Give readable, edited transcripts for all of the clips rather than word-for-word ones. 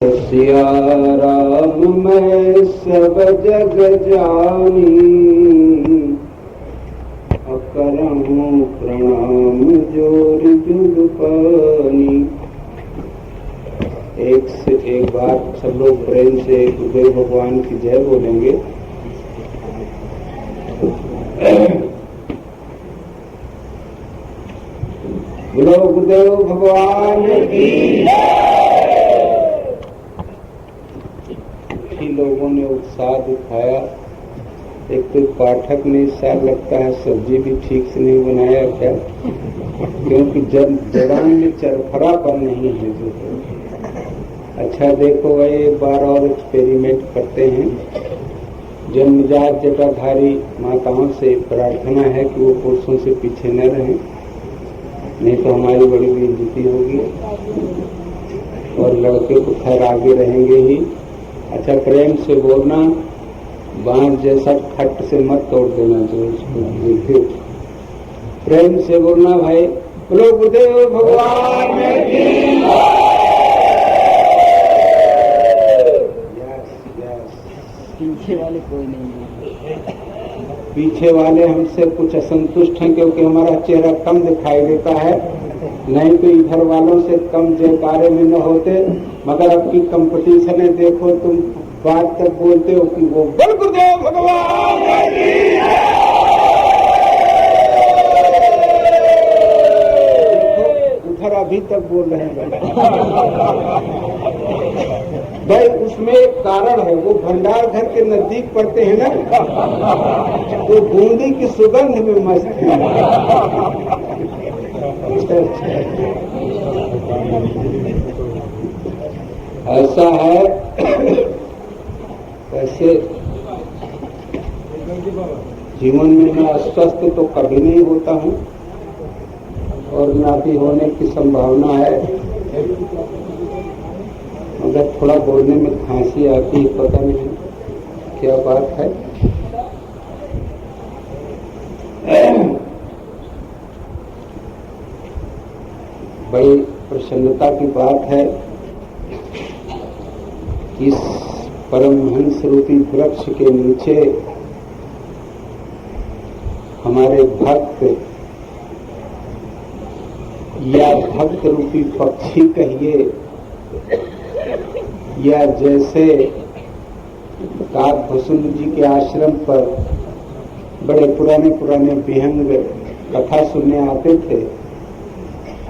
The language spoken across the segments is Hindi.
सिया राम मैं सब जग जानी, करहूँ प्रणाम जोर जुग पानी। एक से एक बार सब लोग प्रेम से गुरुदेव भगवान की जय बोलेंगे। बोलो गुरुदेव भगवान की। लोगों ने उत्साह दिखाया। एक तो पाठक ने इस साल लगता है सब्जी भी ठीक से नहीं बनाया क्या, क्योंकि जड़ान में चरफरापन नहीं है जो है। अच्छा देखो भाई, एक बार और एक्सपेरिमेंट करते हैं। जन्मजात जटाधारी माताओं से प्रार्थना है कि वो पुरुषों से पीछे न रहें, नहीं तो हमारी बड़ी बेइज्जती होगी, और लड़के तो खैर आगे रहेंगे ही। अच्छा प्रेम से बोलना, बांस जैसा खट से मत तोड़ देना जो उसको। प्रेम से बोलना भाई। बोलो गुरुदेव भगवान की। पीछे वाले कोई नहीं है। पीछे वाले हमसे कुछ असंतुष्ट हैं क्योंकि हमारा चेहरा कम दिखाई देता है, नहीं तो इधर वालों से कम जयकारे में न होते। मगर अब की कंपटीशन है, देखो तुम बात तक बोलते हो कि वो बोल गुरुदेव भगवान की। उधर अभी तक बोल रहे हैं भाई। उसमें एक कारण है, वो भंडार घर के नजदीक पड़ते हैं ना, तो बूंदी की सुगंध में मस्त है। ऐसा है। वैसे जीवन में मैं अस्वस्थ तो कभी नहीं होता हूँ, और ना भी होने की संभावना है, मगर थोड़ा बोलने में खांसी आती है, पता नहीं क्या बात है। बड़ी प्रसन्नता की बात है। इस परमहंस रूपी वृक्ष के नीचे हमारे भक्त या भक्त रूपी पक्षी कहिए, या जैसे काकभूषण जी के आश्रम पर बड़े पुराने पुराने विहंग कथा सुनने आते थे,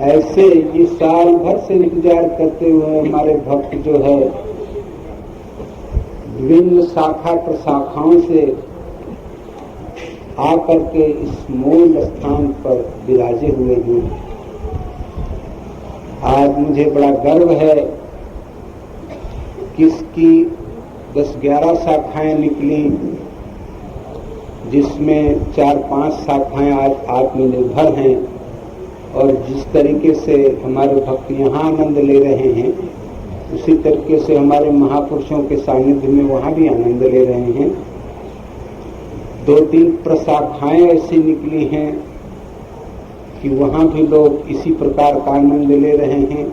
ऐसे ये साल भर से इंतजार करते हुए हमारे भक्त जो है विभिन्न शाखा प्रशाखाओं से आकर के इस मूल स्थान पर विराजे हुए हैं। आज मुझे बड़ा गर्व है कि इसकी 10-11 शाखाएं निकली, जिसमें 4-5 शाखाएं आज आत्मनिर्भर हैं, और जिस तरीके से हमारे भक्त यहाँ आनंद ले रहे हैं, उसी तरीके से हमारे महापुरुषों के सानिध्य में वहाँ भी आनंद ले रहे हैं। 2-3 प्रशाखाएं ऐसी निकली हैं कि वहाँ भी लोग इसी प्रकार का आनंद ले रहे हैं।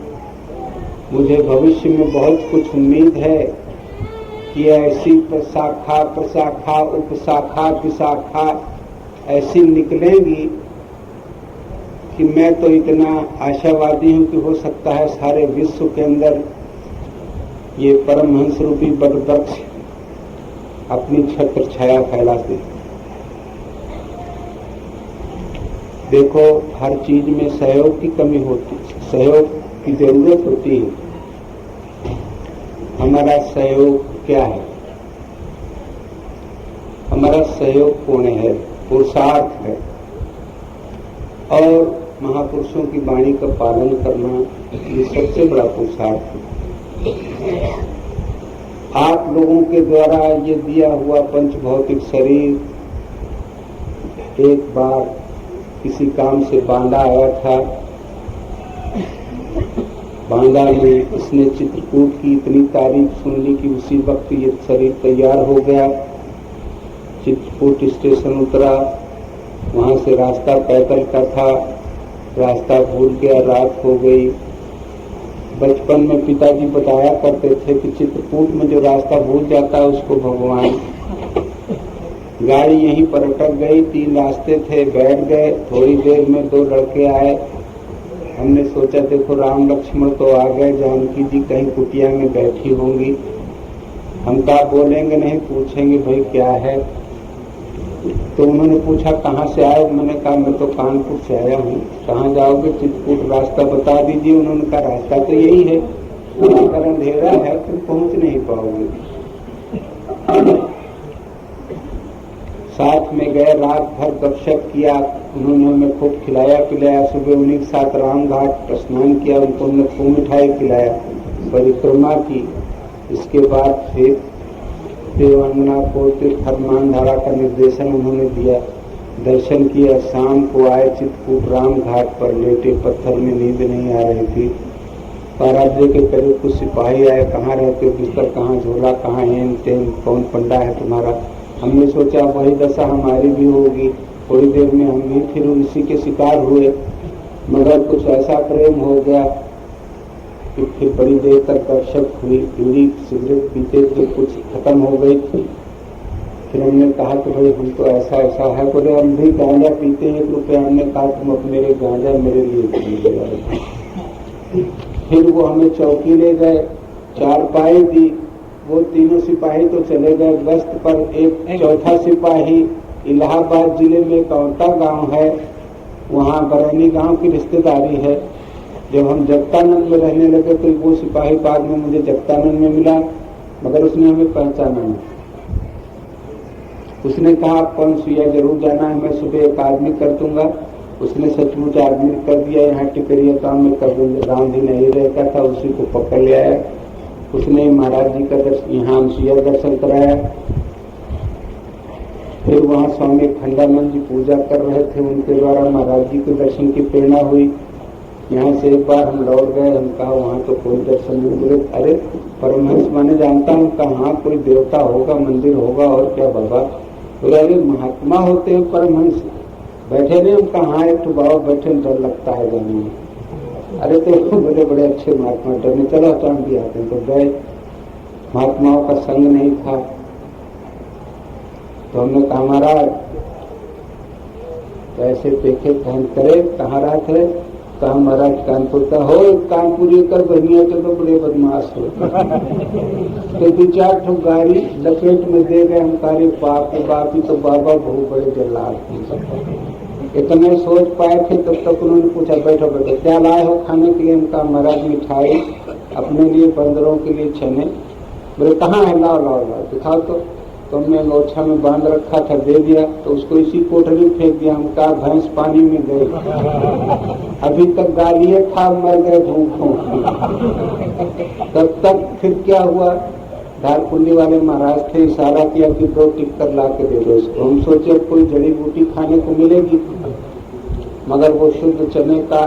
मुझे भविष्य में बहुत कुछ उम्मीद है कि ऐसी प्रशाखा प्रशाखा उपशाखा विशाखा ऐसी निकलेंगी कि मैं तो इतना आशावादी हूँ कि हो सकता है सारे विश्व के अंदर ये परमहंस रूपी वटवृक्ष अपनी छत्र छाया फैला दे। देखो हर चीज में सहयोग की कमी होती, सहयोग की जरूरत होती है। हमारा सहयोग क्या है? हमारा सहयोग पुण्य है, पुरुषार्थ है, और महापुरुषों की वाणी का पालन करना ये सबसे बड़ा पुरुषार्थ है। आप लोगों के द्वारा ये दिया हुआ पंच भौतिक शरीर एक बार किसी काम से बांदा आया था। बांदा में इसने चित्रकूट की इतनी तारीफ सुन ली कि उसी वक्त ये शरीर तैयार हो गया। चित्रकूट स्टेशन उतरा, वहां से रास्ता पैदल का था, रास्ता भूल गया, रात हो गई। बचपन में पिताजी बताया करते थे कि चित्रकूट में जो रास्ता भूल जाता है उसको भगवान। गाड़ी यहीं पर अटक गई, 3 रास्ते थे, बैठ गए। थोड़ी देर में 2 लड़के आए। हमने सोचा देखो राम लक्ष्मण तो आ गए, जानकी जी कहीं कुटिया में बैठी होंगी। हम कहा बोलेंगे नहीं, पूछेंगे भाई क्या है। तो उन्होंने पूछा कहाँ से आए। मैंने कहा मैं तो कानपुर से आया हूँ। कहाँ जाओगे? चित्रकूट रास्ता बता दीजिए। उन्होंने कहा रास्ता तो यही है, अगर अंधेरा है तुम पहुँच नहीं पाओगे। साथ में गए, रात भर गपशप किया। उन्होंने हमें खूब खिलाया पिलाया। सुबह उन्हीं के साथ राम घाट स्नान किया, उनको हमने खूब मिठाई खिलाया, परिक्रमा की। इसके बाद फिर देवांगना को तीर्थमान धारा का निर्देशन उन्होंने दिया, दर्शन किया। शाम को आए चित्रकूट राम घाट पर, लेटे पत्थर में, नींद नहीं आ रही थी। पाराज्य के करीब कुछ सिपाही आए, कहाँ रहते हो, बिस्तर कहाँ, झोला कहाँ, हेन तेन, कौन पंडा है तुम्हारा। हमने सोचा वही दशा हमारी भी होगी, थोड़ी देर में हम भी फिर उसी के शिकार हुए। मगर कुछ ऐसा प्रेम हो गया कि फिर बड़ी देर तक गपशप हुई। बीड़ी सिगरेट पीते थे, कुछ खत्म हो गई थी। फिर हमने कहा कि भाई हम तो ऐसा ऐसा है। बोले हम भी गांजा पीते हैं 1 रुपया। हमने कहा तुम अपने लिए गांजा मेरे लिए पी। फिर वो हमें चौकी ले गए, 4 पाई दी। वो तीनों सिपाही तो चले गए गश्त पर। एक चौथा सिपाही इलाहाबाद जिले में कौंता गांव है, वहाँ बरैनी गांव की रिश्तेदारी है। जब हम जगतानंद में रहने लगे तो वो सिपाही बाद में मुझे जगतानंद में मिला, मगर उसने हमें पहचाना नहीं। उसने कहा कौन सुइया जरूर जाना है, मैं सुबह एक आदमी कर दूंगा। उसने सचमुच आदमी कर दिया। यहाँ टिकरिया काम में कर दूंगा, गांधी नहीं रहता था, उसी को पकड़ ले आया। उसने महाराज जी का दर्शन, यहाँ सुइया दर्शन कराया। फिर वहाँ स्वामी खंडानंद जी पूजा कर रहे थे, उनके द्वारा महाराज जी के दर्शन की प्रेरणा हुई। यहाँ से एक बार हम लौट गए। हम कहा वहाँ तो कोई दर्शन नहीं। बोले अरे परमहंस माने जानता हूँ, कहाँ कोई देवता होगा, मंदिर होगा और क्या बाबा। बोले अरे महात्मा होते हैं परमहंस, बैठे नहीं। हम कहाँ है तो बाबा बैठे, डर लगता है जाने में। अरे तो बोले बड़े अच्छे महात्मा, डरने चलो तो हम भी आते हैं। तो गए, महात्माओं का संग नहीं था। तो हमने कहा महाराज ऐसे देखे कहन करे, कहाँ रहा थे? कहा महाराज कानपुर का। हो कानपुरी कर बनिया तो बड़े बदमाश हो। तो 2-4 ठो गाड़ी लपेट में दे गए। हम कहा बाप रे बाप, ही तो बाबा बहुत बड़े जल्लाद थे। इतने सोच पाए थे तब तक उन्होंने पूछा बैठो बैठो क्या लाए हो खाने के लिए। उनका महाराज मिठाई, अपने लिए बंदरों के लिए चने। बोले कहाँ है, लाओ लाओ लाओ दिखाओ। तो हमने अंगोछा में बांध रखा था, दे दिया। तो उसको इसी कोठरी में फेंक दिया। हम कहा भैंस पानी में गई, अभी तक गालिए खा मर गए भूखों। तब तक फिर क्या हुआ, धारकुंडी वाले महाराज थे, इशारा किया कि 2 टिक्कर ला के दे दो उसको। हम सोचे कोई जड़ी बूटी खाने को मिलेगी, मगर वो शुद्ध चने का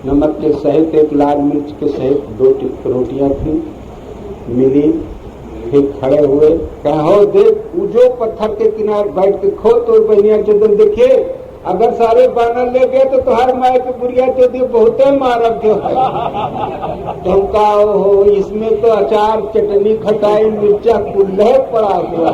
नमक के सहित, 1 लाल मिर्च के सहित 2 रोटियां थी, मिली। फिर खड़े हुए, कहो देख जो पत्थर के किनारे बैठ के खो तो बनिया चौधरी देखिए, अगर सारे बानर ले गए तो तुम्हारे माए के बुढ़िया चौधरी बहुत मारब जो है। तो कहा हो इसमें तो अचार चटनी खटाई मिर्चा कुल्हे पड़ा हुआ।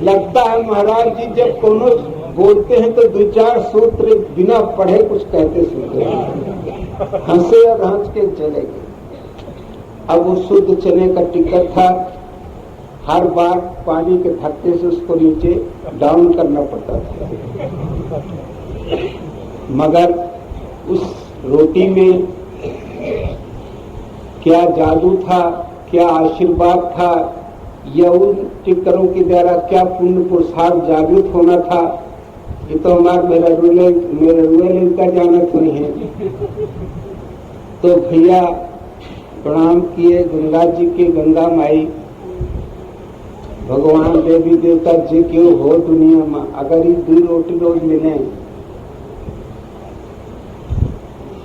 लगता है महाराज जी जब कोनो बोलते हैं तो 2-4 सूत्र बिना पढ़े कुछ कहते सुनते हैं। हंसे और हंस के चले गए। अब वो शुद्ध चने का टिक्कर था, हर बार पानी के धक्के से उसको नीचे डाउन करना पड़ता था। मगर उस रोटी में क्या जादू था, क्या आशीर्वाद था, या उन टिक्करों के द्वारा क्या पुण्य पुरुषार्थ जागृत होना था, ये तो हमारे मेरा रुएल का जानत नहीं है। तो भैया प्रणाम किए गंगा जी के, गंगा माई, भगवान देवी देवता जी क्यों हो दुनिया में, अगर ये 2 रोटी रोज मिले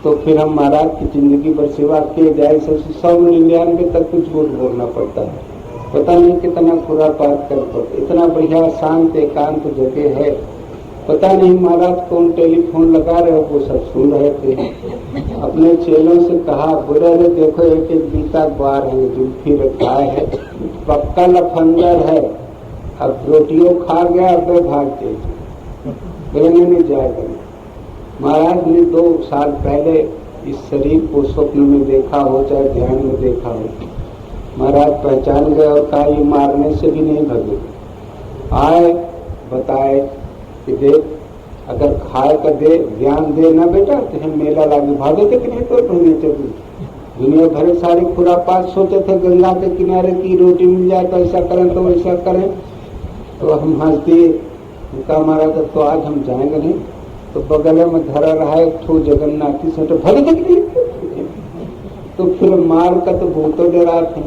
तो फिर हम महाराज की जिंदगी भर सेवा किए जाए। 199 तक कुछ झूठ बोलना पड़ता है, पता नहीं कितना खुरापात कर पड़ता। इतना बढ़िया शांत एकांत जगह है, पता नहीं महाराज कौन टेलीफोन लगा रहे हो, वो सब सुन रहे थे। अपने चेलों से कहा, बुरे रे देखो एक एक बीता बार है, जुल्फी रखा है, पक्का लफंगर है, अब रोटियों खा गया, अब वे भागते बोले नहीं जाएगा। महाराज ने 2 साल पहले इस शरीर को स्वप्न में देखा हो चाहे ध्यान में देखा हो, महाराज पहचान गए और कहा ये मारने से भी नहीं भगे। आए बताए कि देख अगर खाए का दे ज्ञान दे ना बेटा तो मेला लागे, भागे थे कि नहीं तो दुनिया भरे सारे खुरापात सोचे थे गंगा के किनारे की रोटी मिल जाए तो ऐसा करें तो वैसा करें, तो हम हंस दिए। उनका महाराज तो आज हम जाएंगे नहीं, तो बगल में धरा रहा है ठो जगन्नाथी से, तो भागे थे कि नहीं, तो फिर मार का तो भूतों डरा थे।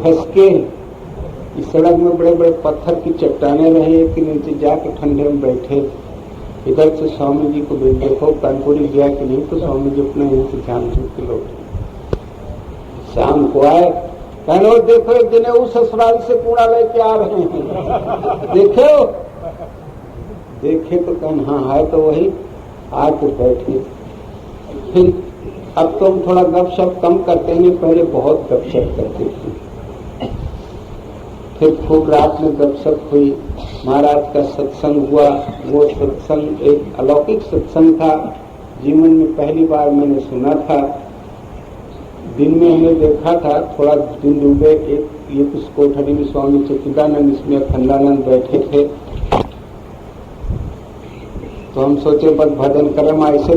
घसके इस सड़क में बड़े बड़े पत्थर की चट्टाने रहे कि नीचे जाके ठंडे में बैठे। इधर से स्वामी जी को भी देखो कानपुरी गया कि नहीं, तो स्वामी जी अपने यहाँ से ध्यान के लौटे। शाम को आए, कहने देखो एक दिन उस ससुराल से कूड़ा लेके आ रहे हैं, देखे तो कहन हाँ है तो वही, आके बैठे। फिर अब तो हम थोड़ा गपशप कम करते हैं, पहले बहुत गपशप करते थे। फिर खूब रात में गपशप हुई, महाराज का सत्संग हुआ। वो सत्संग एक अलौकिक सत्संग था, जीवन में पहली बार मैंने सुना था। दिन में हमने देखा था, थोड़ा दिन डूबे एक उस कोठरी में स्वामी चिदानंद इसमें अखंडानंद बैठे थे, तो हम सोचे बस भजन करम ऐसे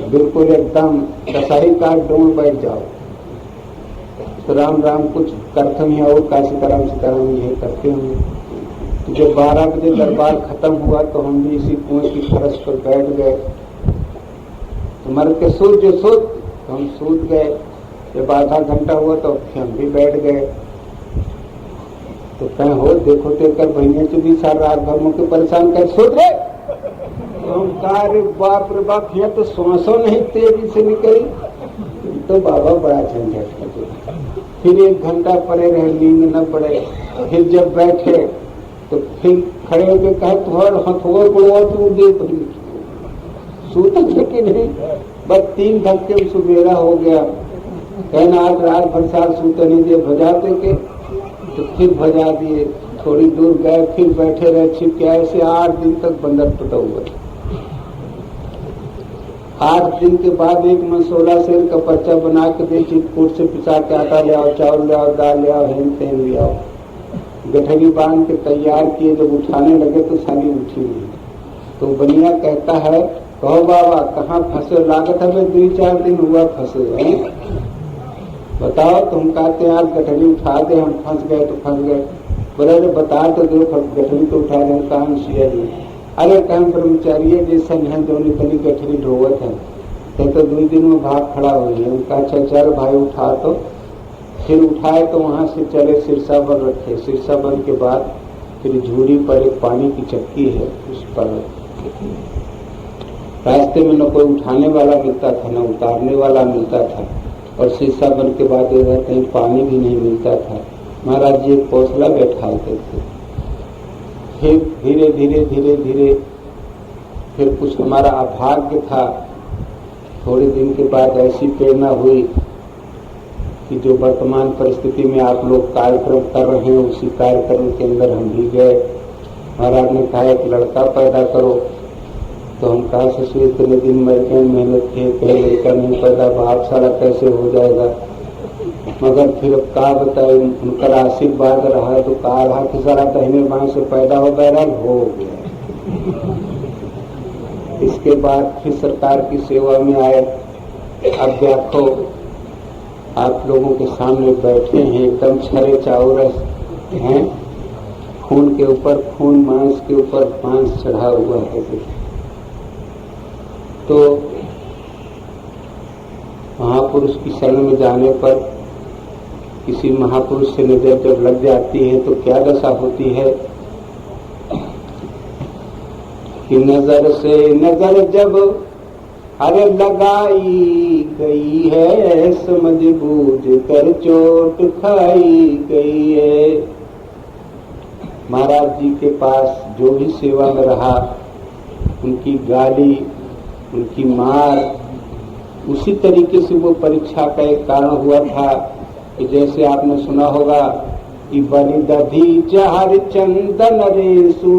बिल्कुल एकदम कसाई का डोल बैठ जाओ, तो राम राम कुछ करते हैं और का सीताराम सीताराम ये करते हैं। तो जब 12 बजे दरबार खत्म हुआ तो हम भी इसी कुएं की फरस पर बैठ गए। तो मर के सूत जो सूत, तो हम सूत गए। जब आधा घंटा हुआ तो हम भी बैठ गए। तो कहें हो देखो तेकर बहने से भी सारा रात भर मुझे परेशान कर सूत रहे। तो हम कहा बाप रे बाप, यहाँ तो सांसों नहीं तेजी से निकली, तो बाबा बड़ा झंझट कर। फिर 1 घंटा पड़े रहे, नींद न पड़े। फिर जब बैठे तो फिर खड़े होकर कहे तुम्हारा हथुआ बुढ़वा तू देख सूत कि नहीं, बस 3 धक्के सुबेरा हो गया। कहना आज रात भर साल सूते नहीं दिए, भजाते के तो फिर भजा दिए। थोड़ी दूर गए, फिर बैठे रहे छिप के, ऐसे 8 दिन तक बंदर टूटा हुआ। 8 दिन के बाद एक में 16 शेर का पर्चा बना के दे, चिटकूट से पिसा के आटा ले आओ, चावल ले आओ, दाल ले आओ, हेन तेन ले आओ। गठरी बांध के तैयार किए, जब उठाने लगे तो साली उठी नहीं। तो बनिया कहता है कहो बाबा कहाँ फंसे, लागत हमें 2-4 दिन हुआ फंसे हैं, बताओ। तुम कहते हैं आज गठरी उठा दे, हम फंस गए तो फंस गए। बोले बता तो दो, गठरी तो उठा रहे काम सिया नहीं। अरे कहीं ब्रह्मचारी जैसा नहीं दोनों तनी गठरी ढोवत है, तो 2 दिन में भाग खड़ा हुई है। उनका अच्छा चल भाई उठा। तो फिर उठाए तो वहां से चले सिरसावन रखे। सिरसावन के बाद फिर झूरी पर एक पानी की चक्की है, उस पर रास्ते में न कोई उठाने वाला मिलता था न उतारने वाला मिलता था, और सिरसावन के बाद इधर कहीं पानी भी नहीं मिलता था। महाराज जी एक पोसला बैठाते थे। फिर धीरे धीरे धीरे धीरे फिर कुछ हमारा अभाग्य था। थोड़े दिन के बाद ऐसी प्रेरणा हुई कि जो वर्तमान परिस्थिति में आप लोग कार्यक्रम कर रहे हैं, उसी कार्यक्रम के अंदर हम भी गए। महाराज ने कहा एक लड़का पैदा करो। तो हम कहा ससुर इतने दिन मेहनत किए, कहीं लड़का नहीं पैदा, बाप सारा कैसे हो जाएगा। मगर फिर अब कहा बताए, उनका आशीर्वाद रहा तो कहा रहा कि सारा दहिने बाएं से पैदा हो बहरहाल हो गया। इसके बाद फिर सरकार की सेवा में आए। अब देखो आप लोगों के सामने बैठे हैं, एकदम छरे चाउरस हैं, खून के ऊपर खून, मांस के ऊपर मांस चढ़ा हुआ है। तो महापुरुष की शरण में जाने पर किसी महापुरुष से नजर जब लग जाती है तो क्या दशा होती है कि नजर से नजर जब अरे लगाई गई है, समझ बूझ कर चोट खाई गई है। महाराज जी के पास जो भी सेवा में रहा उनकी गाली, उनकी मार, उसी तरीके से वो परीक्षा का एक कारण हुआ था कि जैसे आपने सुना होगा कि बलि दधी जहर चंदन रेसु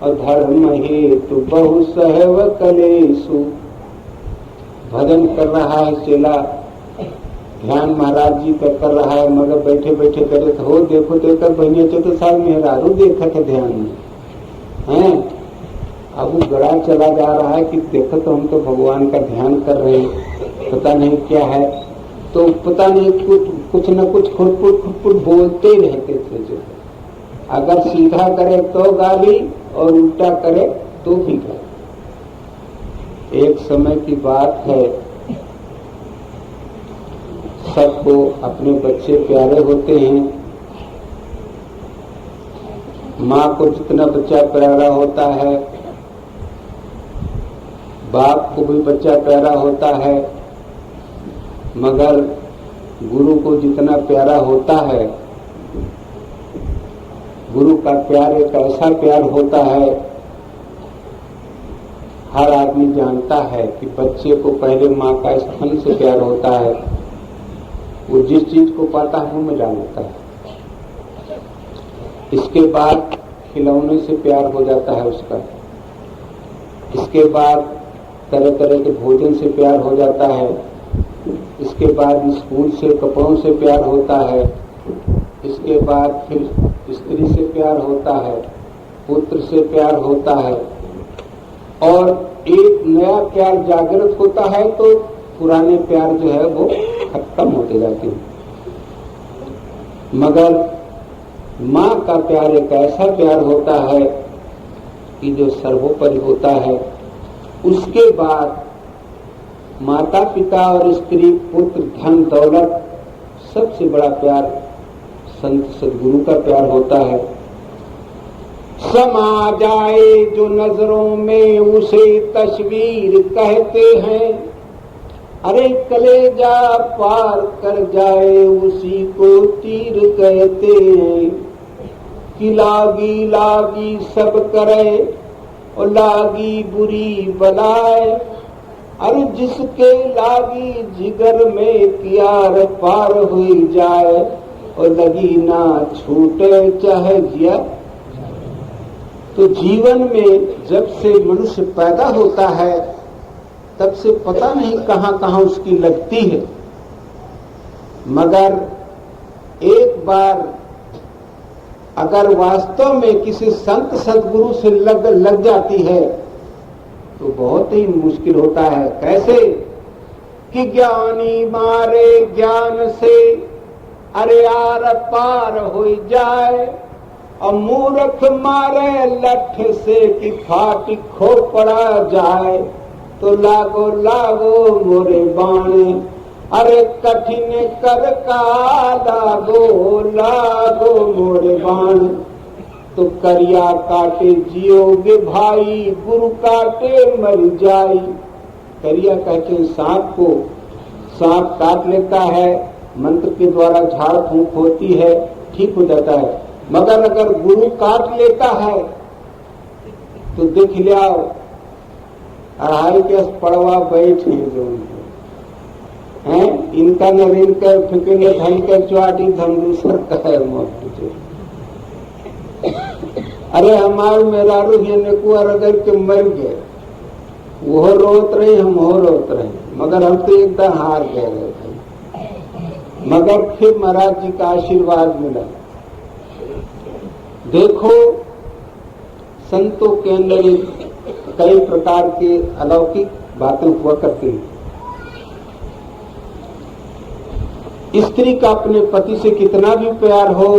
और धर्म हेतु बहु सहव कलेसु। भजन कर रहा है चेला, ध्यान महाराज जी का कर रहा है, मगर बैठे बैठे करे तो हो देखो देखो बहनिया 4 साल मेहरारू देखा था ध्यान में हैं। अब वो गड़ा चला जा रहा है कि देखो तो हम तो भगवान का ध्यान कर रहे हैं, पता नहीं क्या है, तो पता नहीं कुछ न कुछ खुटपुट बोलते ही रहते थे। जो अगर सीधा करे तो गाली और उल्टा करे तो भी गाली। एक समय की बात है, सबको अपने बच्चे प्यारे होते हैं। माँ को जितना बच्चा प्यारा होता है, बाप को भी बच्चा प्यारा होता है, मगर गुरु को जितना प्यारा होता है, गुरु का प्यार एक ऐसा प्यार होता है, हर आदमी जानता है कि बच्चे को पहले माँ का स्तन से प्यार होता है। वो जिस चीज को पाता है मुंह में डाल देता है, इसके बाद खिलौने से प्यार हो जाता है उसका, इसके बाद तरह तरह के भोजन से प्यार हो जाता है, इसके बाद स्कूल से कपड़ों से प्यार होता है, इसके बाद फिर स्त्री से प्यार होता है, पुत्र से प्यार होता है, और एक नया प्यार जागृत होता है तो पुराने प्यार जो है वो खत्म होते जाते हैं। मगर माँ का प्यार एक ऐसा प्यार होता है कि जो सर्वोपरि होता है। उसके बाद माता पिता और स्त्री पुत्र धन दौलत सबसे बड़ा प्यार संत सदगुरु का प्यार होता है। समा जाए जो नजरों में उसे तस्वीर कहते हैं, अरे कलेजा पार कर जाए उसी को तीर कहते हैं। कि लागी लागी सब करे और लागी बुरी बलाए, अरे जिसके लागी जिगर में कियार पार हुई जाए और लगी ना छूटे चाहे जिया। तो जीवन में जब से मनुष्य पैदा होता है तब से पता नहीं कहां कहां उसकी लगती है, मगर एक बार अगर वास्तव में किसी संत सद्गुरु से लग जाती है तो बहुत ही मुश्किल होता है। कैसे कि ज्ञानी मारे ज्ञान से अरे आर पार हो जाए, और मूर्ख मारे लठ से कि फाटी खो पड़ा जाए। तो लागो लागो मोरे बाणे अरे कठिन कर का लागो लागो मोरे बाण। तो करिया काटे जियोगे भाई, गुरु काटे मर जाई। करिया कहते हैं सांप को, सांप काट लेता है, मंत्र के द्वारा झाड़ फूंक होती है, ठीक हो जाता है। मगर अगर गुरु काट लेता है तो देख लिया अढ़ाई के पड़वा बैठे जो हैं, इनका नवीन कर फिक्र में धन कर चुआटी धन दूसर कहे मौत। अरे हमारे मेहरारू को अगर के मर गए, वो रोत रहे हम हो रोत रहे, मगर हम तो एकदम हार गए रहे थे। मगर फिर महाराज जी का आशीर्वाद मिला। देखो संतों के अंदर कई प्रकार के अलौकिक बातें हुआ करती हैं। स्त्री का अपने पति से कितना भी प्यार हो,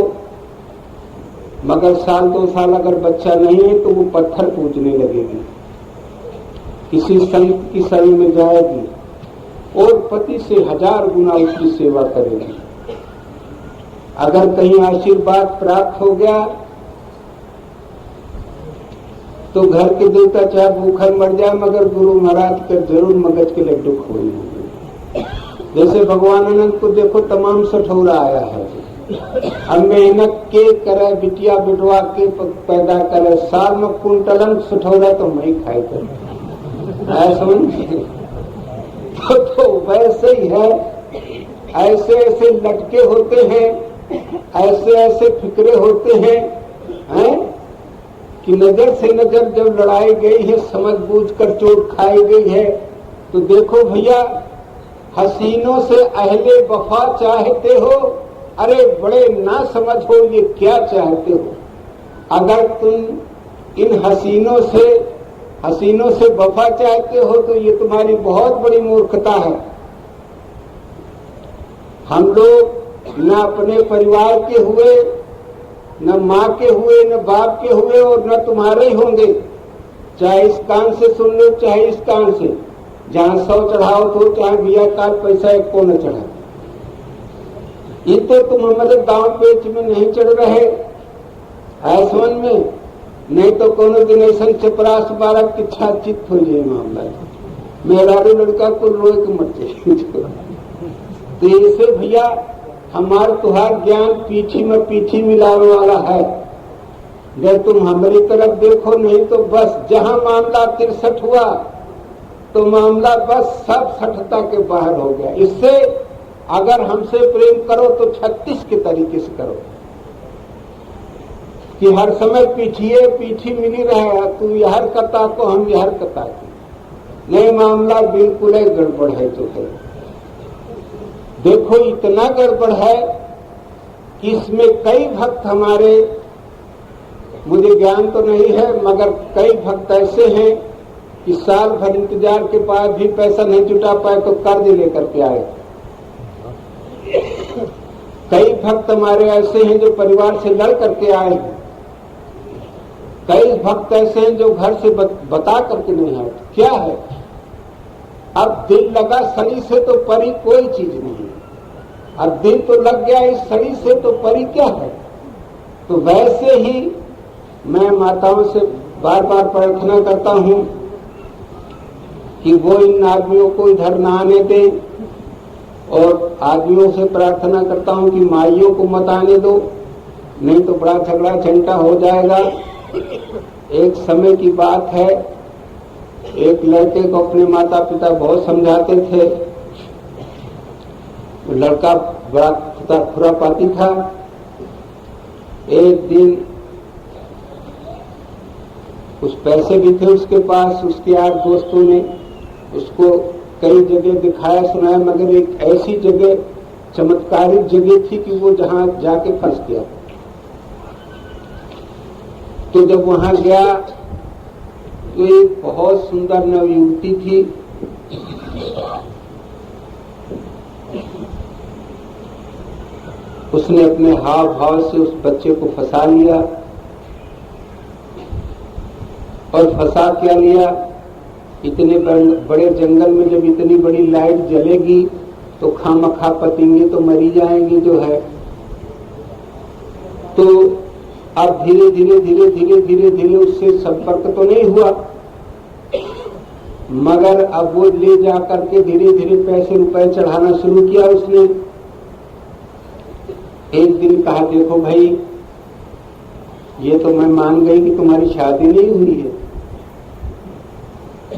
मगर साल 2 साल अगर बच्चा नहीं है तो वो पत्थर पूजने लगेगी, किसी संत की शरण में जाएगी और पति से 1000 गुना उसकी सेवा करेगी। अगर कहीं आशीर्वाद प्राप्त हो गया तो घर के देवता चाहे भूखा मर जाए मगर गुरु महाराज के जरूर मगज के लड्डू खोए होंगे। जैसे भगवान आनंद को देखो तमाम सठौरा आया है, अब मेहनत के करे बिटिया बिटवा के पैदा करे, साल में कुंटलन सुठौरा तो मैं खाई कर तो वैसे ही है। ऐसे ऐसे लटके होते हैं, ऐसे ऐसे फिक्रे होते हैं, कि नजर से नजर जब लड़ाई गई है, समझ बूझ कर चोट खाई गई है। तो देखो भैया, हसीनों से अहले वफा चाहते हो, अरे बड़े ना समझ हो, ये क्या चाहते हो। अगर तुम इन हसीनों से वफा चाहते हो तो ये तुम्हारी बहुत बड़ी मूर्खता है। हम लोग न अपने परिवार के हुए, न माँ के हुए, न बाप के हुए, और न तुम्हारे ही होंगे। चाहे इस कान से सुन लो, चाहे इस कान से, जहाँ 100 चढ़ाओ तो चाहे बिया का पैसा एक को न चढ़ा। ये तो तुम हमारे गांव पेच में नहीं चढ़ रहे, आसमान में, नहीं तो कोनो दिन ऐसा चपरास बारह की चित्त हो जाए मामला। मेरा लड़का को रोए के मर तो ऐसे भैया हमारा तुहार ज्ञान पीठी में पीठी मिलाने वाला है। जब तुम हमारी तरफ देखो, नहीं तो बस जहां मामला 63 हुआ तो मामला बस सब 60 के बाहर हो गया। इससे अगर हमसे प्रेम करो तो 36 के तरीके से करो कि हर समय पीठी मिली रहे, तू यहर कता को हम यहर कता की। नहीं, मामला बिल्कुल ही गड़बड़ है। तो है देखो, इतना गड़बड़ है कि इसमें कई भक्त हमारे, मुझे ज्ञान तो नहीं है, मगर कई भक्त ऐसे हैं कि साल भर इंतजार के बाद भी पैसा नहीं जुटा पाए तो कर्ज लेकर के आए। कई भक्त हमारे ऐसे हैं जो परिवार से लड़ करके आए। कई भक्त ऐसे हैं जो घर से बता करके नहीं आए। क्या है, अब दिल लगा सड़ी से तो परी कोई चीज नहीं। अब दिल तो लग गया इस सड़ी से तो परी क्या है। तो वैसे ही मैं माताओं से बार बार प्रार्थना करता हूं कि वो इन आदमियों को इधर न आने दें, और आदमियों से प्रार्थना करता हूं कि माइयों को मत आने दो, नहीं तो बड़ा झगड़ा झंटा हो जाएगा। एक समय की बात है, एक लड़के को अपने माता पिता बहुत समझाते थे। लड़का बड़ा खुरापाती था। एक दिन कुछ पैसे भी थे उसके पास, उसके यार दोस्तों ने उसको कई जगह दिखाया सुनाया, मगर एक ऐसी जगह, चमत्कारिक जगह थी कि वो जहां जाके फंस गया। तो जब वहां गया तो एक बहुत सुंदर नवयुवती थी। उसने अपने हाव भाव से उस बच्चे को फंसा लिया। और फंसा क्या लिया, इतने बड़े जंगल में जब इतनी बड़ी लाइट जलेगी तो खामखा पतिंगे तो मरी जाएंगी जो है। तो अब धीरे धीरे उससे संपर्क तो नहीं हुआ, मगर अब वो ले जा करके धीरे धीरे पैसे रुपए चढ़ाना शुरू किया उसने। एक दिन कहा, देखो भाई, ये तो मैं मान गई कि तुम्हारी शादी नहीं हुई है,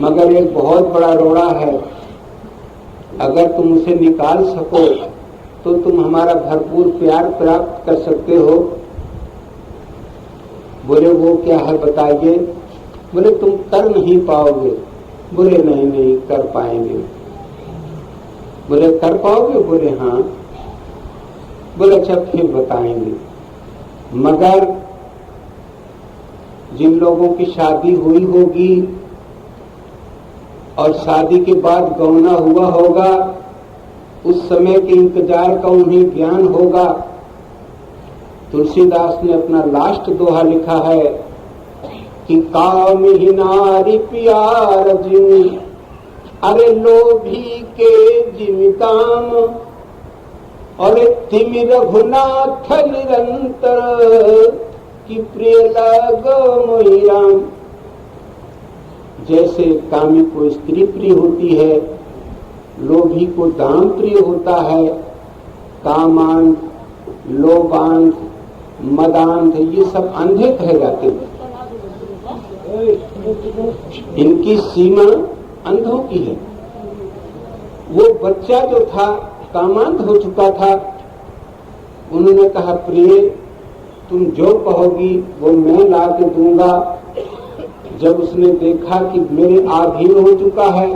मगर एक बहुत बड़ा रोड़ा है। अगर तुम उसे निकाल सको तो तुम हमारा भरपूर प्यार प्राप्त कर सकते हो। बोले वो क्या है बताइए। बोले तुम कर नहीं पाओगे। बोले नहीं कर पाएंगे। बोले कर पाओगे। बोले हाँ। बोले अच्छा फिर बताएंगे। मगर जिन लोगों की शादी हुई होगी और शादी के बाद गौना हुआ होगा, उस समय के इंतजार का उन्हें ज्ञान होगा। तुलसीदास ने अपना लास्ट दोहा लिखा है कि काम ही नारी प्यार जिमी, अरे लोभी के जिमी काम, और तिमि रघुनाथ निरंतर की प्रिय लगो मोहि राम। जैसे कामी को स्त्री प्रिय होती है, लोभी को दाम प्रिय होता है। कामान लोबांध, मदांध, ये सब अंधे कहे जाते हैं। इनकी सीमा अंधों की है। वो बच्चा जो था कामांध हो चुका था। उन्होंने कहा, प्रिय तुम जो कहोगी वो मैं ला के दूंगा। जब उसने देखा कि मेरे आधीन हो चुका है,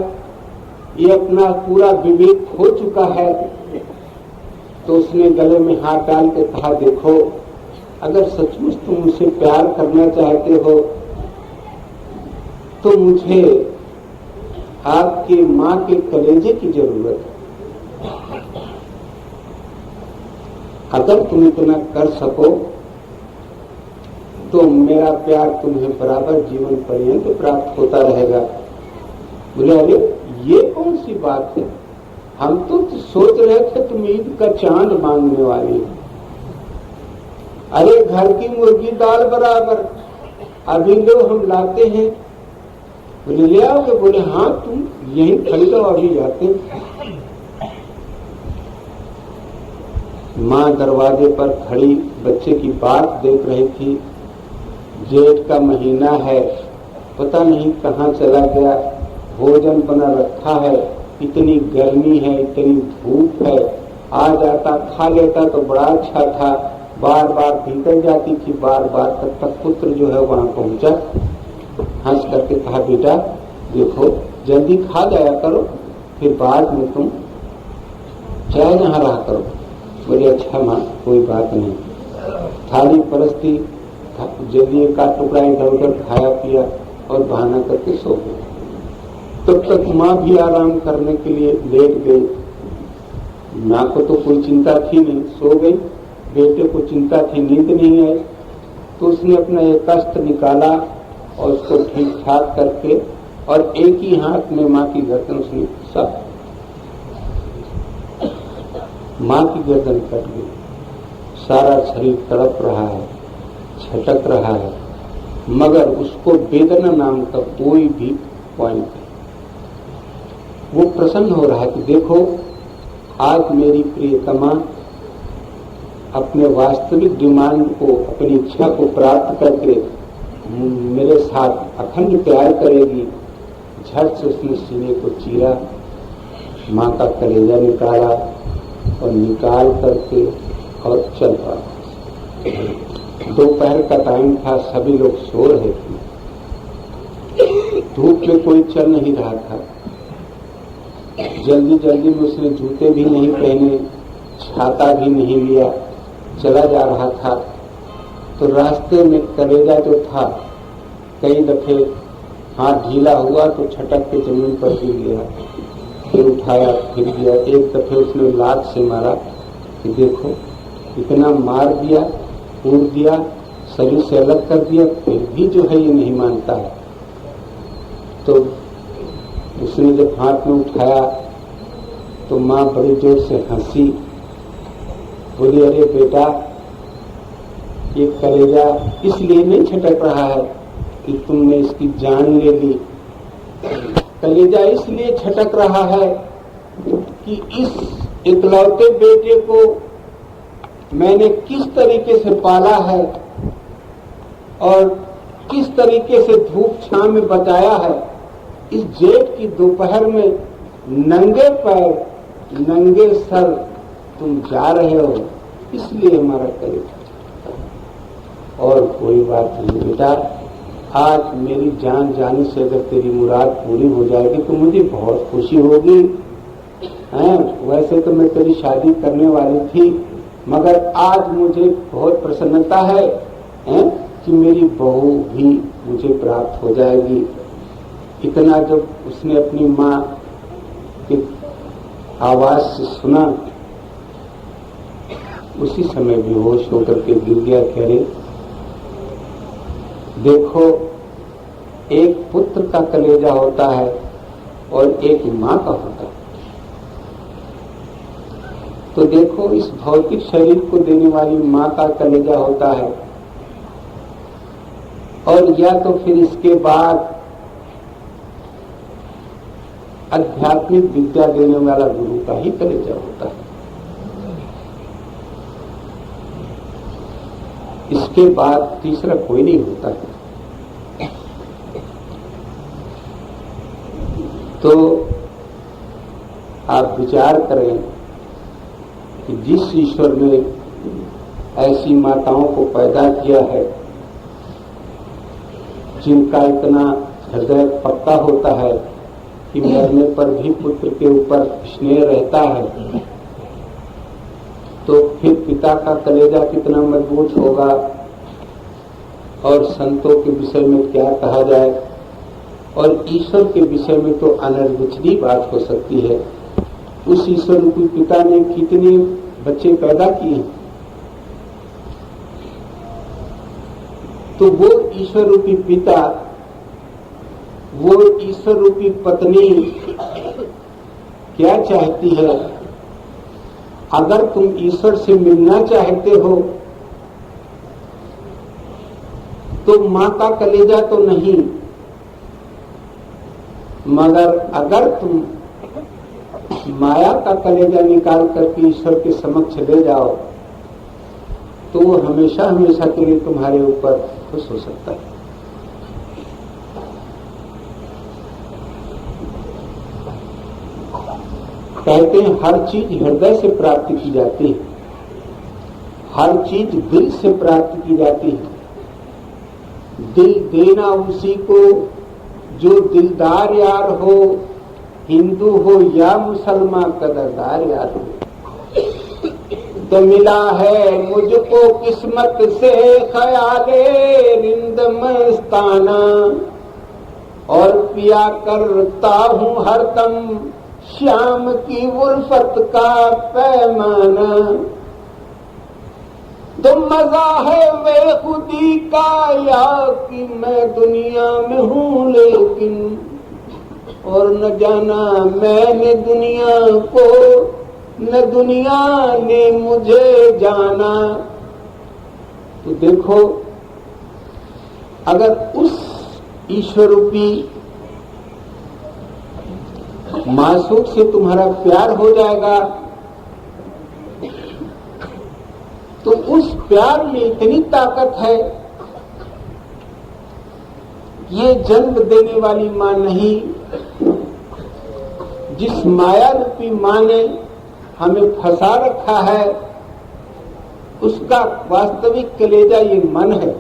ये अपना पूरा विवेक खो चुका है, तो उसने गले में हाथ डाल के कहा, देखो अगर सचमुच तुम मुझसे प्यार करना चाहते हो तो मुझे आपकी माँ के कलेजे की जरूरत है। अगर तुम इतना कर सको तो मेरा प्यार तुम्हें बराबर जीवन पर्यंत प्राप्त होता रहेगा। बोले, अरे ये कौन सी बात है, हम तो सोच रहे थे तुम ईद का चांद मांगने वाली। अरे घर की मुर्गी दाल बराबर, अभी लो हम लाते हैं। बोले, ले आओगे? बोले, हाँ तुम यहीं खरीदो, अभी जाते हैं। माँ दरवाजे पर खड़ी बच्चे की बात देख रही थी। जेठ का महीना है, पता नहीं कहाँ चला गया, भोजन बना रखा है, इतनी गर्मी है, इतनी धूप है, आ जाता खा लेता तो बड़ा अच्छा था। बार बार भीतर जाती थी, बार बार, तब तक पुत्र जो है वहां पहुंचा। हंस करके कहा, बेटा देखो जल्दी खा जाया करो, फिर बाद में तुम चाय यहाँ रहा करो। बोले, अच्छा माँ कोई बात नहीं। थाली परस्ती, जल्दी का टुकड़ा इधर उधर खाया पिया और बहाना करके सो गए। तब तक माँ भी आराम करने के लिए लेट गई। माँ को तो कोई चिंता थी नहीं, सो गई। बेटे को चिंता थी, नींद नहीं आई, तो उसने अपना एक अस्त्र निकाला और उसको ठीक ठाक करके और एक ही हाथ में माँ की गर्दन उसने सब, माँ की गर्दन कट गई। सारा शरीर तड़प रहा है, छटक रहा है, मगर उसको वेदना नाम का कोई भी पॉइंट नहीं। वो प्रसन्न हो रहा है कि देखो आज मेरी प्रियतमा अपने वास्तविक डिमांड को, अपनी इच्छा को प्राप्त करके मेरे साथ अखंड प्यार करेगी। झट से उसने सीने को चीरा, माँ का कलेजा निकाला और निकाल करके और चल पड़ा। दोपहर का टाइम था, सभी लोग सो रहे थे, धूप में कोई चल नहीं रहा था। जल्दी जल्दी में उसने जूते भी नहीं पहने, छाता भी नहीं लिया, चला जा रहा था। तो रास्ते में कलेजा जो था, कई दफे हाथ ढीला हुआ तो छटक के जमीन पर गिर गया, फिर उठाया फिर गया। एक दफे उसने लात से मारा कि देखो इतना मार दिया, कूट दिया, शरीर से अलग कर दिया, फिर भी जो है ये नहीं मानता है। तो उसने जब हाथ में उठाया तो माँ बड़ी जोर से हंसी। बोली, अरे बेटा ये कलेजा इसलिए नहीं छटक रहा है कि तुमने इसकी जान ले ली, कलेजा इसलिए छटक रहा है कि इस इकलौते बेटे को मैंने किस तरीके से पाला है और किस तरीके से धूप छांव में बचाया है। इस जेठ की दोपहर में नंगे पैर नंगे सर तुम जा रहे हो, इसलिए हमारा कलेजा। और कोई बात नहीं बेटा, आज मेरी जान जाने से अगर तेरी मुराद पूरी हो जाएगी तो मुझे बहुत खुशी होगी। वैसे तो मैं तेरी शादी करने वाली थी, मगर आज मुझे बहुत प्रसन्नता है कि मेरी बहू भी मुझे प्राप्त हो जाएगी। इतना जब उसने अपनी माँ की आवाज से सुना, उसी समय बेहोश होकर के गिर गया। कह रहे देखो, एक पुत्र का कलेजा होता है और एक माँ का होता है। तो देखो इस भौतिक शरीर को देने वाली माँ का कलेजा होता है, और या तो फिर इसके बाद आध्यात्मिक विद्या देने वाला गुरु का ही कलेजा होता है। इसके बाद तीसरा कोई नहीं होता है। तो आप विचार करें कि जिस ईश्वर ने ऐसी माताओं को पैदा किया है, जिनका इतना हृदय पक्का होता है कि मरने पर भी पुत्र के ऊपर स्नेह रहता है, तो फिर पिता का कलेजा कितना मजबूत होगा। और संतों के विषय में क्या कहा जाए, और ईश्वर के विषय में तो अनर्वचनीय बात हो सकती है। उस ईश्वर रूपी पिता ने कितने बच्चे पैदा किए, तो वो ईश्वर रूपी पिता, वो ईश्वर रूपी पत्नी क्या चाहती है। अगर तुम ईश्वर से मिलना चाहते हो तो मां का कलेजा तो नहीं, मगर अगर तुम माया का कलेजा निकाल करके ईश्वर के समक्ष ले जाओ तो वो हमेशा हमेशा के लिए तुम्हारे ऊपर खुश हो सकता है। कहते हैं हर चीज हृदय से प्राप्त की जाती है, हर चीज दिल से प्राप्त की जाती है। दिल देना उसी को जो दिलदार यार हो, हिंदू हो या मुसलमान कदरदार यार हो। तो मिला है मुझको किस्मत से ख्याले रिंद मस्ताना, और पिया करता हूँ हरदम श्याम की उल्फत का पैमाना। तो मजा है वे खुदी का या कि मैं दुनिया में हूँ लेकिन, और न जाना मैंने दुनिया को न दुनिया ने मुझे जाना। तो देखो, अगर उस ईश्वर रूपी मासूक से तुम्हारा प्यार हो जाएगा तो उस प्यार में इतनी ताकत है, ये जन्म देने वाली मां नहीं, जिस माया रूपी मां ने हमें फंसा रखा है उसका वास्तविक कलेजा ये मन है।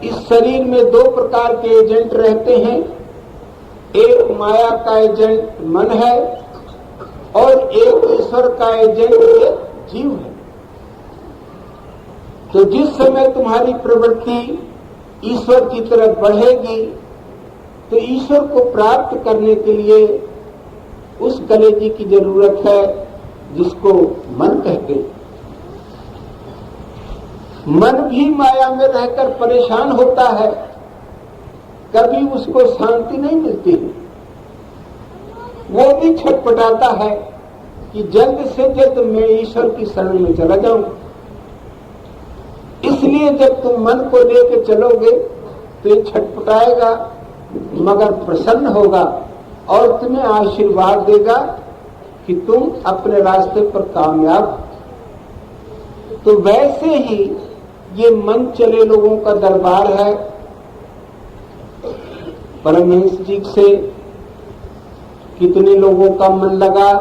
इस शरीर में दो प्रकार के एजेंट रहते हैं, एक माया का एजेंट मन है और एक ईश्वर का एजेंट जीव है। तो जिस समय तुम्हारी प्रवृत्ति ईश्वर की तरफ बढ़ेगी तो ईश्वर को प्राप्त करने के लिए उस कलेजे की जरूरत है जिसको मन कहते हैं। मन भी माया में रहकर परेशान होता है, कभी उसको शांति नहीं मिलती है। वो भी छटपटाता है कि जल्द से जल्द मैं ईश्वर की शरण में चला जाऊं। इसलिए जब तुम मन को लेकर चलोगे तो ये छटपटाएगा मगर प्रसन्न होगा और तुम्हें आशीर्वाद देगा कि तुम अपने रास्ते पर कामयाब हो। तो वैसे ही ये मन चले लोगों का दरबार है। परमहंस जी से कितने लोगों का मन लगा,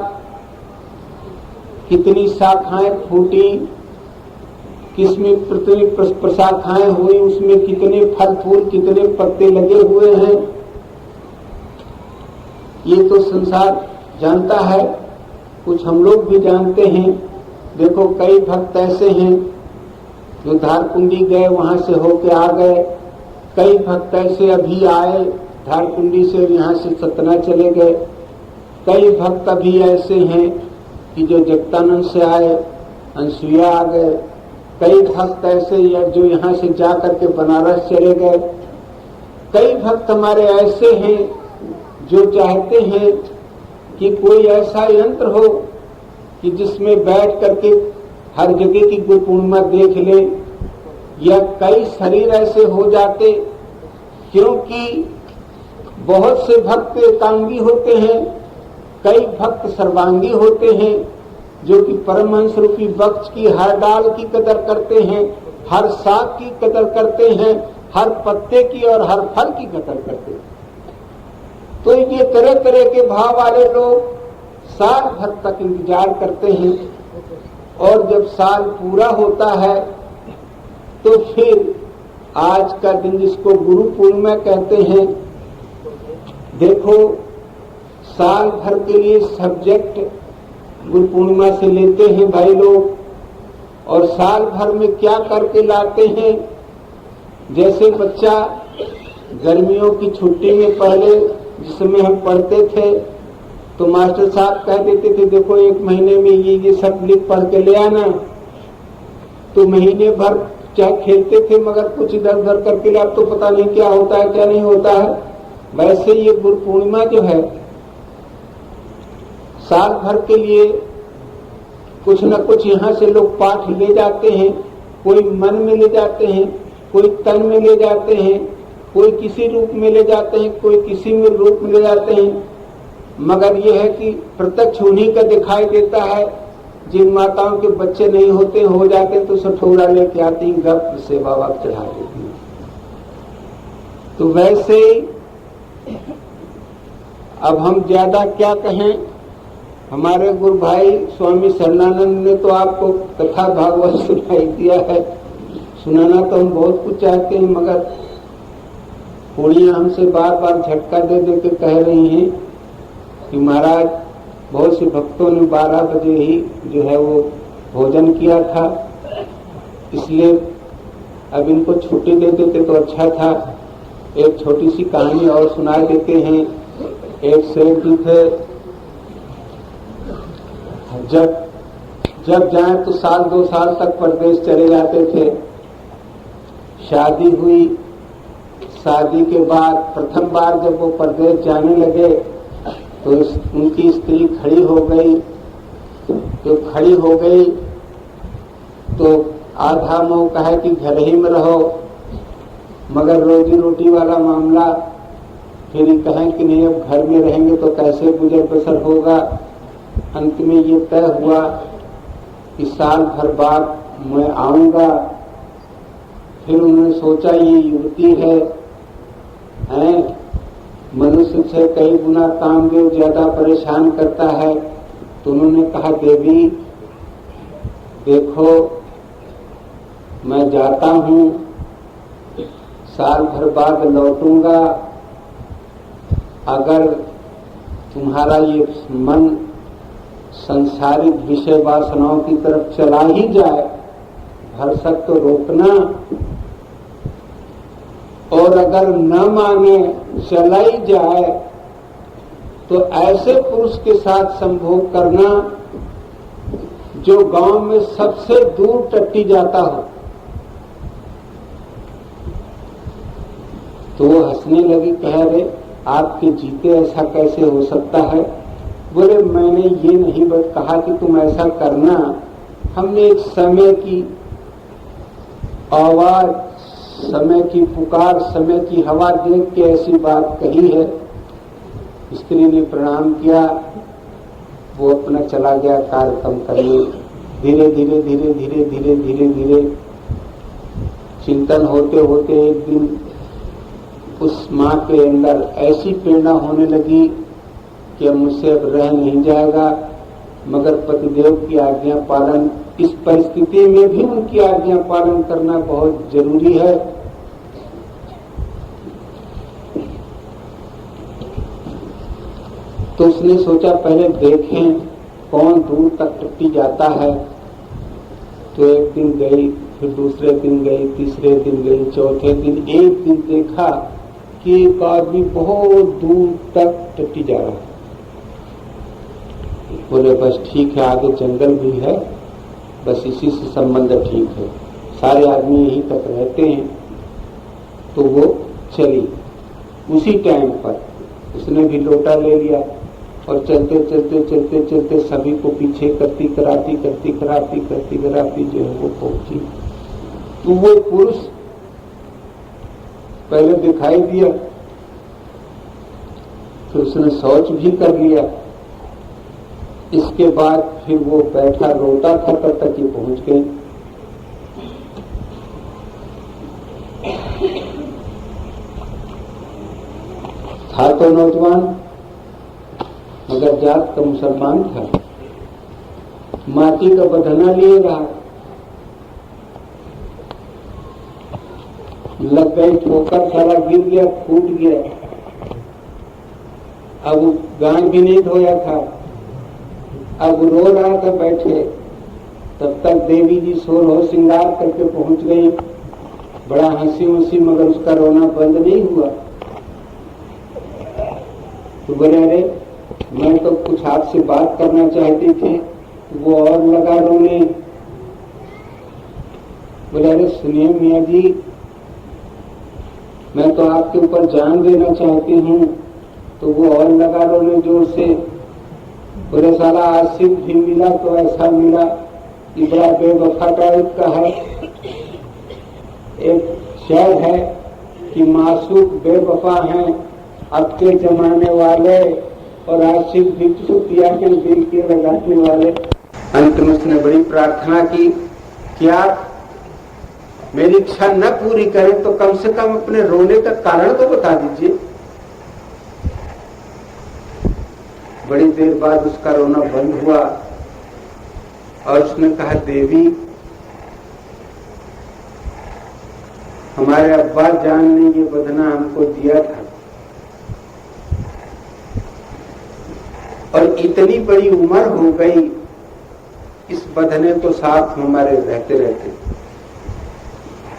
कितनी शाखाएं फूटी, किसमें कितनी प्रशाखाएं हुई, उसमें कितने फल फूल कितने पत्ते लगे हुए हैं, ये तो संसार जानता है। कुछ हम लोग भी जानते हैं। देखो, कई भक्त ऐसे हैं जो धारकुंडी गए, वहां से होके आ गए। कई भक्त ऐसे अभी आए धारकुंडी से, यहाँ से सतना चले गए। कई भक्त अभी ऐसे हैं कि जो जगतानंद से आए अनसुईया आ गए। कई भक्त ऐसे जो यहाँ से जा करके बनारस चले गए। कई भक्त हमारे ऐसे हैं जो चाहते हैं कि कोई ऐसा यंत्र हो कि जिसमें बैठ करके हर जगह की कोई पूर्णिमा देख ले, या कई शरीर ऐसे हो जाते, क्योंकि बहुत से भक्त एकांगी होते हैं, कई भक्त सर्वांगी होते हैं जो कि परमहंस रूपी वृक्ष की हर डाल की कदर करते हैं, हर शाक की कदर करते हैं, हर पत्ते की और हर फल की कदर करते हैं। तो ये तरह तरह के भाव वाले लोग साल भर तक इंतजार करते हैं, और जब साल पूरा होता है तो फिर आज का दिन, जिसको गुरु पूर्णिमा कहते हैं, देखो साल भर के लिए सब्जेक्ट गुरु पूर्णिमा से लेते हैं भाई लोग, और साल भर में क्या करके लाते हैं। जैसे बच्चा गर्मियों की छुट्टी में पहले जिसमें हम पढ़ते थे तो मास्टर साहब कह देते थे देखो 1 महीने में ये सब लिख पढ़ के ले आना, तो महीने भर क्या खेलते थे मगर कुछ इधर उधर करके ला, तो पता नहीं क्या होता है क्या नहीं होता है। वैसे ये गुरु पूर्णिमा जो है साल भर के लिए कुछ न कुछ यहाँ से लोग पाठ ले जाते हैं, कोई मन में ले जाते हैं, कोई तन में ले जाते हैं, कोई किसी रूप में ले जाते हैं, कोई किसी में रूप में ले जाते हैं। मगर यह है कि प्रत्यक्ष उन्हीं का दिखाई देता है। जिन माताओं के बच्चे नहीं होते हो जाते तो सठौरा लेके आती गप से बाबा चढ़ा देती। तो वैसे अब हम ज्यादा क्या कहें, हमारे गुरु भाई स्वामी शरणानंद ने तो आपको कथा भागवत सुनाई दिया है। सुनाना तो हम बहुत कुछ चाहते हैं, मगर थोड़ियां हमसे बार बार झटका दे दे के कह रही हैं कि महाराज बहुत से भक्तों ने 12 बजे ही जो है वो भोजन किया था, इसलिए अब इनको छुट्टी दे देते तो अच्छा था। एक छोटी सी कहानी और सुना देते हैं। एक सेठ जी थे, जब जाए तो 1-2 साल तक परदेश चले जाते थे। शादी हुई, शादी के बाद प्रथम बार जब वो परदेश जाने लगे तो उनकी स्त्री खड़ी हो गई। तो खड़ी हो गई तो आधा मौका है कि घर ही में रहो, मगर रोजी रोटी वाला मामला, फिर कहें कि नहीं अब घर में रहेंगे तो कैसे गुजर बसर होगा। अंत में ये तय हुआ कि साल भर बाद मैं आऊंगा। फिर उन्होंने सोचा ये युवती है, मनुष्य से कई गुना कामदेव ज्यादा परेशान करता है। तो उन्होंने कहा देवी देखो मैं जाता हूँ, साल भर बाद लौटूंगा, अगर तुम्हारा ये मन संसारिक विषय वासनाओं की तरफ चला ही जाए, भरसक तो रोकना, और अगर न माने चला ही जाए तो ऐसे पुरुष के साथ संभोग करना जो गांव में सबसे दूर टट्टी जाता हो। तो वो हंसने लगी, कह रहे आपके जीते ऐसा कैसे हो सकता है। बोले मैंने ये नहीं बस कहा कि तुम ऐसा करना, हमने एक समय की आवाज, समय की पुकार, समय की हवा देख के ऐसी बात कही है। स्त्री ने प्रणाम किया, वो अपना चला गया कार्यक्रम करने। धीरे धीरे धीरे धीरे धीरे धीरे धीरे चिंतन होते होते एक दिन उस माँ के अंदर ऐसी प्रेरणा होने लगी कि अब मुझसे अब रह नहीं जाएगा, मगर पतिदेव की आज्ञा पालन, इस परिस्थिति में भी उनकी आज्ञा पालन करना बहुत जरूरी है। तो उसने सोचा पहले देखें कौन दूर तक टट्टी जाता है। तो एक दिन गई, फिर दूसरे दिन गई, तीसरे दिन गई, चौथे दिन, एक दिन देखा कि एक आदमी बहुत दूर तक टट्टी जा रहा है। बोले बस ठीक है, आगे जंगल भी है, बस इसी से संबंध ठीक है, सारे आदमी यहीं तक रहते हैं। तो वो चली। उसी टाइम पर उसने भी लोटा ले लिया और चलते चलते चलते चलते सभी को पीछे करती कराती जो है वो पहुंची। तो वो पुरुष पहले दिखाई दिया, फिर उसने शौच भी कर लिया। इसके बाद फिर वो बैठा रोता था, तब तक ये पहुंच गए। था तो नौजवान मगर जात का मुसलमान था। माटी का बधना लिए रहा, लग गई ठोकर, सारा गिर गया, फूट गया। अब गांड भी नहीं धोया था, अब रो रहा था बैठे। तब तक देवी जी सोर हो श्रृंगार करके पहुंच गई। बड़ा हंसी उसी, मगर उसका रोना बंद नहीं हुआ। तो बोले अरे मैं तो कुछ आपसे बात करना चाहती थी। वो और लगा रोने। बोले अरे सुनिए मियाँ जी, मैं तो आपके ऊपर जान देना चाहती हूँ। तो वो और लगा रोने जोर से। बोले साला आसिफ भी मिला तो ऐसा मिला कि बड़ा बेवफा टाइप का है। एक शेर है कि मासूक बेवफा हैं अब के जमाने वाले, और आशिक भी छुपिया के दिल के लगाने वाले। अंत में उसने बड़ी प्रार्थना की कि आप मेरी इच्छा न पूरी करें तो कम से कम अपने रोने का कारण तो बता दीजिए। बड़ी देर बाद उसका रोना बंद हुआ और उसने कहा देवी, हमारे अब्बा जान ने ये बदना हमको दिया था और इतनी बड़ी उम्र हो गई इस बदने को साथ हमारे रहते रहते।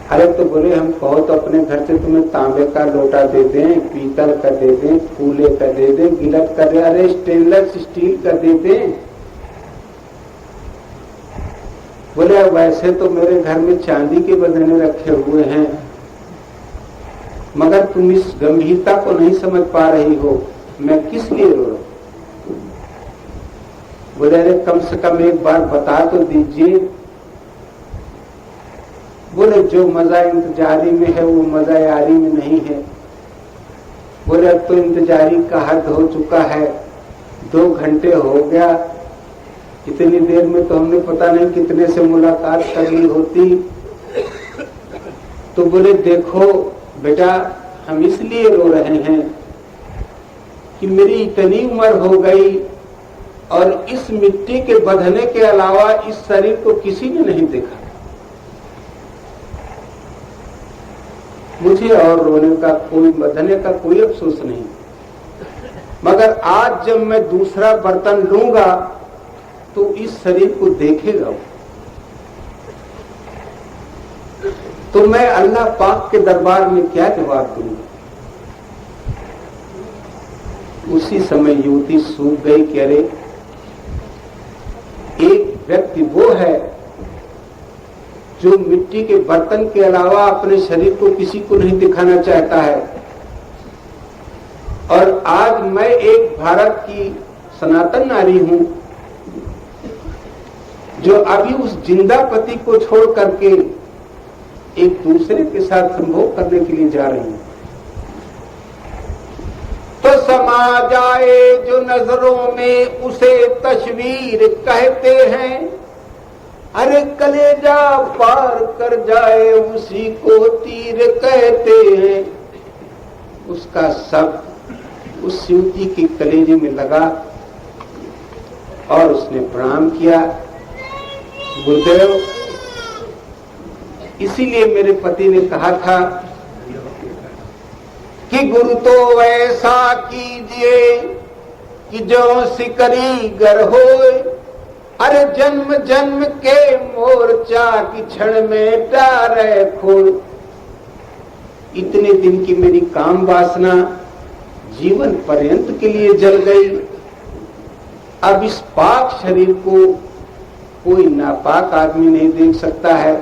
अरे तो बोले हम कहो तो अपने घर से तुम्हें तांबे का लोटा दे दें, पीतल का दे दें, फूले का दे दें, गिलट का दे, अरे स्टेनलेस स्टील का दे दें। बोले वैसे तो मेरे घर में चांदी के बदने रखे हुए हैं, मगर तुम इस गंभीरता को नहीं समझ पा रही हो, मैं किस लिए रो रहा हूं। बोले अरे कम से कम एक बार बता तो दीजिए। बोले जो मजा इंतजारी में है वो मजा यारी में नहीं है। बोले अब तो इंतजारी का हद हो चुका है, 2 घंटे हो गया, इतनी देर में तो हमने पता नहीं कितने से मुलाकात कर ली होती। तो बोले देखो बेटा, हम इसलिए रो रहे हैं कि मेरी इतनी उम्र हो गई और इस मिट्टी के बंधने के अलावा इस शरीर को किसी ने नहीं देखा। मुझे और रोने का कोई, बंधने का कोई अफसोस नहीं, मगर आज जब मैं दूसरा बर्तन लूंगा तो इस शरीर को देखेगा। तो मैं अल्लाह पाक के दरबार में क्या जवाब दूंगा। उसी समय युवती सूख गई। कह रहे एक व्यक्ति वो है जो मिट्टी के बर्तन के अलावा अपने शरीर को किसी को नहीं दिखाना चाहता है, और आज मैं एक भारत की सनातन नारी हूं जो अभी उस जिंदा पति को छोड़ करके एक दूसरे के साथ संभोग करने के लिए जा रही हूं। तो समा जाए जो नजरों में उसे तस्वीर कहते हैं, अरे कलेजा पार कर जाए उसी को तीर कहते हैं। उसका शब्द उस युवती के कलेजे में लगा और उसने प्रणाम किया। गुरुदेव, इसीलिए मेरे पति ने कहा था कि गुरु तो ऐसा कीजिए कि जो सिकरी गर होए, अरे जन्म जन्म के मोर्चा की क्षण में टारे खोल। इतने दिन की मेरी काम वासना जीवन पर्यंत के लिए जल गई। अब इस पाक शरीर को कोई नापाक आदमी नहीं देख सकता है।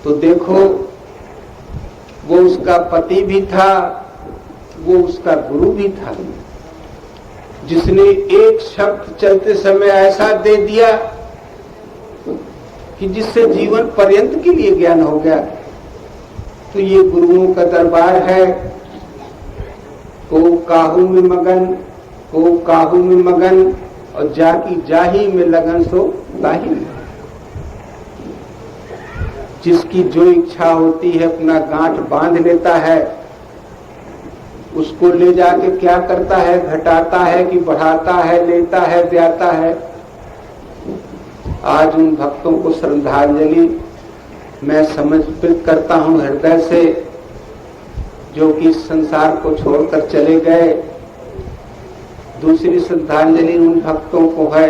तो देखो, वो उसका पति भी था, वो उसका गुरु भी था, जिसने एक शब्द चलते समय ऐसा दे दिया कि जिससे जीवन पर्यंत के लिए ज्ञान हो गया। तो ये गुरुओं का दरबार है। को काहू में मगन, को काहू में मगन, और जाकी जाही में लगन सो ताही में। जिसकी जो इच्छा होती है अपना गांठ बांध लेता है उसको ले जाके क्या करता है, घटाता है कि बढ़ाता है, लेता है, ब्याता है। आज उन भक्तों को श्रद्धांजलि मैं समर्पित करता हूं हृदय से, जो कि इस संसार को छोड़कर चले गए। दूसरी श्रद्धांजलि उन भक्तों को है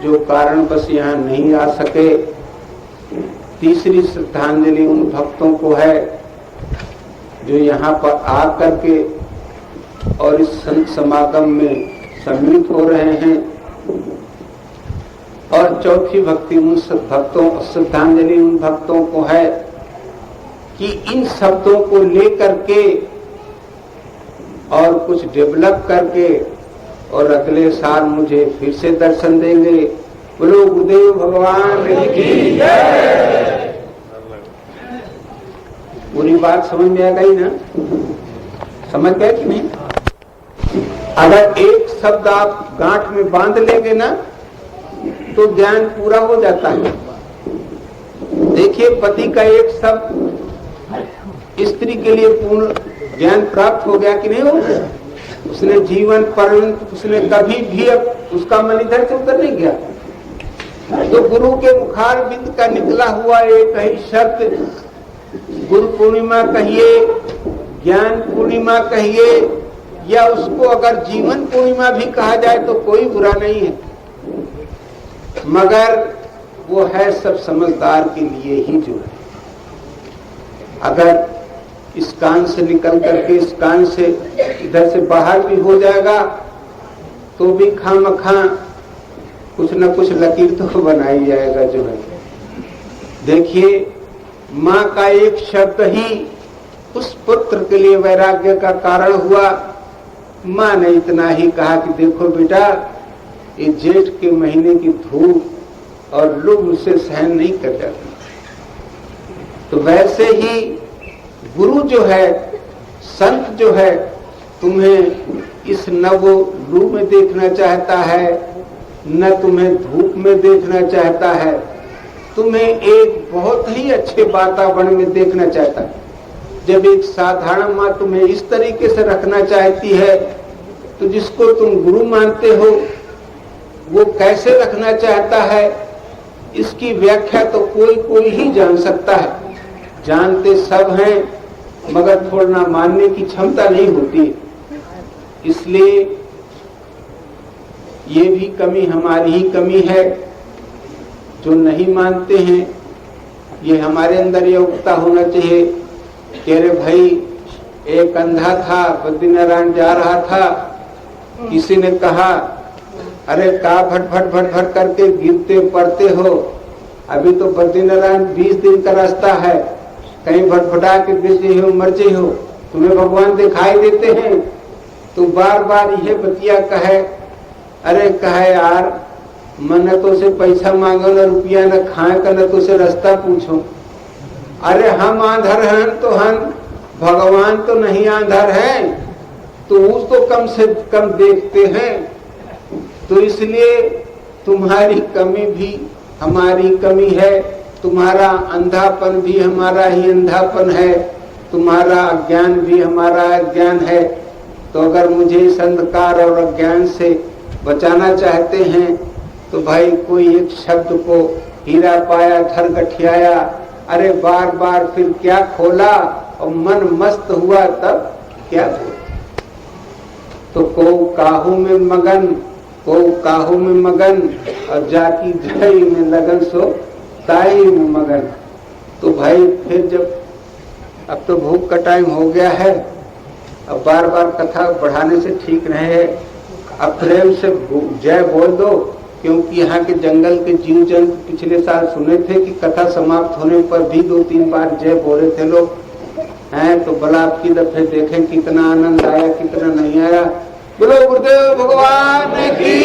जो कारण बस यहाँ नहीं आ सके। तीसरी श्रद्धांजलि उन भक्तों को है जो यहाँ पर आकर के और इस संत समागम में सम्मिलित हो रहे हैं। और चौथी भक्ति उन भक्तों श्रद्धांजलि उन भक्तों को है कि इन शब्दों को लेकर के और कुछ डेवलप करके और अगले साल मुझे फिर से दर्शन देंगे। बोलो गुरुदेव भगवान की जय। पूरी बात समझ में आ गई ना? समझ गए कि नहीं? अगर एक शब्द आप गांठ में बांध लेंगे ना तो ज्ञान पूरा हो जाता है। देखिए, पति का एक शब्द स्त्री के लिए पूर्ण ज्ञान प्राप्त हो गया कि नहीं हो गया? उसने जीवन पर्यंत उसने कभी भी अब उसका मन इधर से उधर नहीं गया। तो गुरु के मुखार बिंद का निकला हुआ एक ही शब्द, गुरु पूर्णिमा कहिए, ज्ञान पूर्णिमा कहिए, या उसको अगर जीवन पूर्णिमा भी कहा जाए तो कोई बुरा नहीं है, मगर वो है सब समझदार के लिए ही जो है। अगर इस कान से निकल करके इस कान से इधर से बाहर भी हो जाएगा तो भी खामखा कुछ न कुछ लकीर तो बनाई जाएगा जो है। देखिए, माँ का एक शब्द ही उस पुत्र के लिए वैराग्य का कारण हुआ। माँ ने इतना ही कहा कि देखो बेटा, ये जेठ के महीने की धूप और लू मुझसे सहन नहीं कर जाती। तो वैसे ही गुरु जो है, संत जो है, तुम्हें इस न वो लू में देखना चाहता है, न तुम्हें धूप में देखना चाहता है, तुम्हें एक बहुत ही अच्छे वातावरण में देखना चाहता है। जब एक साधारण माँ तुम्हें इस तरीके से रखना चाहती है तो जिसको तुम गुरु मानते हो वो कैसे रखना चाहता है, इसकी व्याख्या तो कोई ही जान सकता है। जानते सब हैं मगर थोड़ा मानने की क्षमता नहीं होती। इसलिए ये भी कमी हमारी ही कमी है जो नहीं मानते हैं। ये हमारे अंदर ये उगता होना चाहिए कि अरे भाई, एक अंधा था, बद्रीनारायण जा रहा था, किसी ने कहा अरे का भट भट भट भट करके गिरते पड़ते हो, अभी तो बद्रीनारायण 20 दिन का रास्ता है, कहीं भटभटा के गिरते हो मर जाए हो, तुम्हें भगवान दिखाई देते हैं। तो बार बार यह बतिया कहे, अरे कहे यार, मन तो से पैसा मांगो न रुपया न खाए का, न तो से रास्ता पूछो। अरे हम आंधर हैं तो हम, भगवान तो नहीं आंधर है, तो उस तो कम से कम देखते हैं। तो इसलिए तुम्हारी कमी भी हमारी कमी है, तुम्हारा अंधापन भी हमारा ही अंधापन है, तुम्हारा अज्ञान भी हमारा अज्ञान है। तो अगर मुझे इस अंधकार और अज्ञान से बचाना चाहते हैं तो भाई कोई एक शब्द को हीरा पाया धर गठियाया, अरे बार बार फिर क्या खोला और मन मस्त हुआ तब क्या हुआ। तो को काहू में मगन, को काहू में मगन, और जाकी धई में लगन सो ताई में मगन। तो भाई फिर जब अब तो भूख का टाइम हो गया है, अब बार बार कथा बढ़ाने से ठीक नहीं है। अब प्रेम से जय बोल दो, क्योंकि यहाँ के जंगल के जीव जंतु पिछले साल सुने थे कि कथा समाप्त होने पर भी 2-3 बार जय बोले थे लोग हैं। तो भला आपकी दफे देखें कितना आनंद आया कितना नहीं आया। बोलो गुरुदेव भगवान की।